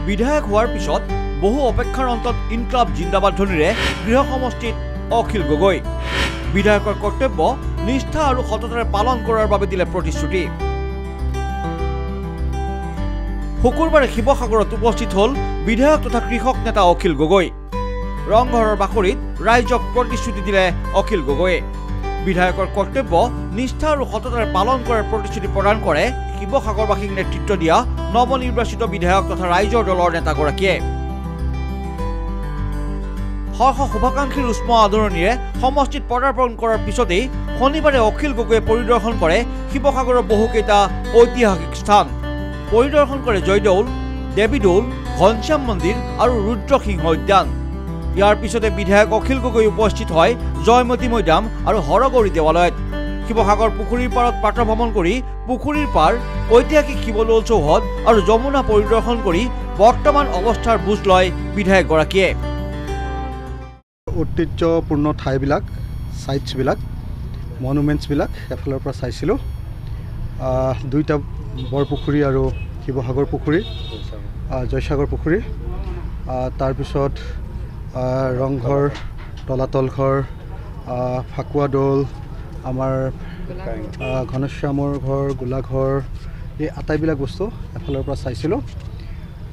বিধায়ক হোৱাৰ পিছত বহু অপেক্ষাৰ অন্তত ইনকলাব জিন্দাবাদ ধ্বনিৰে গৃহ সমষ্টিত অখিল গগৈ বিধায়কৰ কৰ্তব্য নিষ্ঠা আৰু সততাৰে পালন কৰাৰ বাবে দিলে প্ৰতিশ্ৰুতি। শুকুৰবাৰে শিৱসাগৰত উপস্থিত হ'ল বিধায়ক তথা কৃষক নেতা অখিল গগৈ। ৰংঘৰৰ বাকৰিত ৰাইজক প্ৰতিশ্ৰুতি দিলে অখিল গগৈয়ে। বিধায়কৰ কৰ্তব্য নিষ্ঠা আৰু সততাৰে পালন কৰাৰ প্ৰতিশ্ৰুতি প্ৰদান কৰে শিৱসাগৰবাসীক নেতৃত্ব দিয়া নৱনিৰ্বাচিত বিধায়ক তথা ৰাইজৰ দলৰ নেতাগৰাকীয়ে। হৰ্ষ শুভাকাংক্ষীৰ উষ্ম আদৰণিৰে সমষ্টিত পদাৰ্পণ কৰাৰ পিছতেই শনিবাৰে অখিল গগৈয়ে পৰিদৰ্শন কৰে শিৱসাগৰৰ বহুকেইটা ঐতিহাসিক স্থান। পৰিদৰ্শন কৰে জয়দৌল, দেৱীদৌল, ঘনশ্যাম মন্দিৰ আৰু ৰুদ্ৰসিংহ উদ্যান। ইয়াৰ পিছতে বিধায়ক অখিল গগৈ উপস্থিত হয় জয়মতী মৈদাম আৰু হৰগৌৰী দেৱালয়ত। শিৱসাগৰ পুখুৰীৰ পাৰত প্ৰাতঃভ্ৰমণ কৰি পুখুৰীৰ পাৰ, ঐতিহাসিক শিৱদৌল চৌহদ আৰু যমুনা পৰিদৰ্শন কৰি বৰ্তমান অৱস্থাৰ বুজ লয় বিধায়কগৰাকীয়ে। ঐতিহ্যপূৰ্ণ ঠাইবিলাক, চাইটছবিলাক, মনুমেণ্টছবিলাক এফালৰ পৰা চাইছিলোঁ। দুইটা বৰপুখুৰী আৰু শিৱসাগৰ পুখুৰী, জয়সাগৰ পুখুৰী, তাৰপিছত ৰংঘৰ, তলাতল ঘৰ, ফাকুৱা দৌল, আমাৰ ঘনশ্যামৰ ঘৰ, গোলাঘৰ, এই আটাইবিলাক বস্তু এফালৰ পৰা চাইছিলোঁ।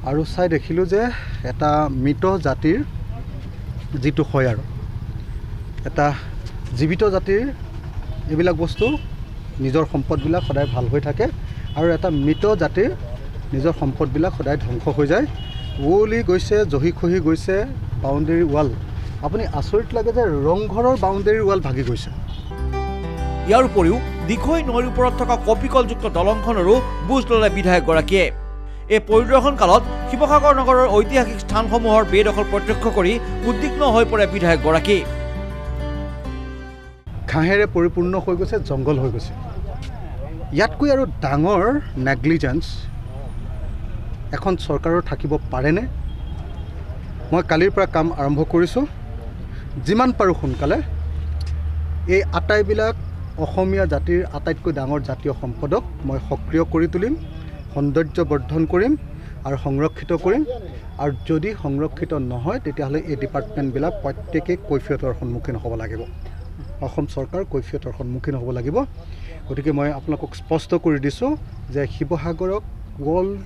আৰু চাই দেখিলোঁ যে এটা মৃত জাতিৰ যিটো হয় আৰু এটা জীৱিত জাতিৰ এইবিলাক বস্তু নিজৰ সম্পদবিলাক সদায় ভাল হৈ থাকে আৰু এটা মৃত জাতিৰ নিজৰ সম্পদবিলাক সদায় ধ্বংস হৈ যায়। উৱলি গৈছে, জহি খহি গৈছে বাউণ্ডেৰী ৱাল। আপুনি আচৰিত লাগে যে ৰংঘৰৰ বাউণ্ডেৰী ৱাল ভাগি গৈছে। ইয়াৰ উপৰিও দিখৈ নৈৰ ওপৰত থকা কপিকলযুক্ত দলংখনৰো বুজ ল'লে বিধায়কগৰাকীয়ে। এই পৰিদৰ্শন কালত শিৱসাগৰ নগৰৰ ঐতিহাসিক স্থানসমূহৰ বেদখল প্ৰত্যক্ষ কৰি উদ্বিগ্ন হৈ পৰে বিধায়কগৰাকী। ঘাঁহেৰে পৰিপূৰ্ণ হৈ গৈছে, জংঘল হৈ গৈছে। ইয়াতকৈ আৰু ডাঙৰ নেগলিজেঞ্চ এখন চৰকাৰৰ থাকিব পাৰেনে? মই কালিৰ পৰা কাম আৰম্ভ কৰিছোঁ। যিমান পাৰোঁ সোনকালে এই আটাইবিলাক অসমীয়া জাতিৰ আটাইতকৈ ডাঙৰ জাতীয় সম্পদক মই সক্ৰিয় কৰি তুলিম, সৌন্দৰ্য বৰ্ধন কৰিম আৰু সংৰক্ষিত কৰিম। আৰু যদি সংৰক্ষিত নহয় তেতিয়াহ'লে এই ডিপাৰ্টমেণ্টবিলাক প্ৰত্যেকেই কৈফিয়তৰ সন্মুখীন হ'ব লাগিব। অসম চৰকাৰ কৈফিয়তৰ সন্মুখীন হ'ব লাগিব। গতিকে মই আপোনালোকক স্পষ্ট কৰি দিছোঁ যে শিৱসাগৰক ৱৰ্ল্ড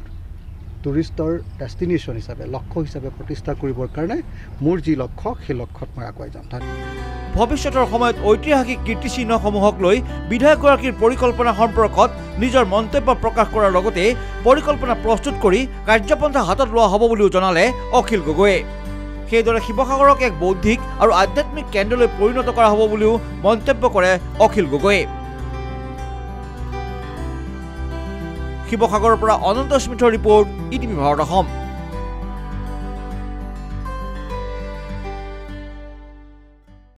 টুৰিষ্টৰ ডেষ্টিনেশ্যন হিচাপে, লক্ষ্য হিচাপে প্ৰতিষ্ঠা কৰিবৰ কাৰণে মোৰ যি লক্ষ্য সেই লক্ষ্যত মই আগুৱাই যাম। ভৱিষ্যতৰ সময়ত ঐতিহাসিক কীৰ্তিচিহ্নসমূহক লৈ বিধায়কগৰাকীৰ পৰিকল্পনা সম্পৰ্কত নিজৰ মন্তব্য প্ৰকাশ কৰাৰ লগতে পৰিকল্পনা প্ৰস্তুত কৰি কাৰ্যপন্থা হাতত লোৱা হ'ব বুলিও জনালে অখিল গগৈয়ে। সেইদৰে শিৱসাগৰক এক বৌদ্ধিক আৰু আধ্যাত্মিক কেন্দ্ৰলৈ পৰিণত কৰা হ'ব বুলিও মন্তব্য কৰে অখিল গগৈয়ে। শিৱসাগৰৰ পৰা অনন্ত স্মিথৰ ৰিপৰ্ট, ইটিভি ভাৰত অসম।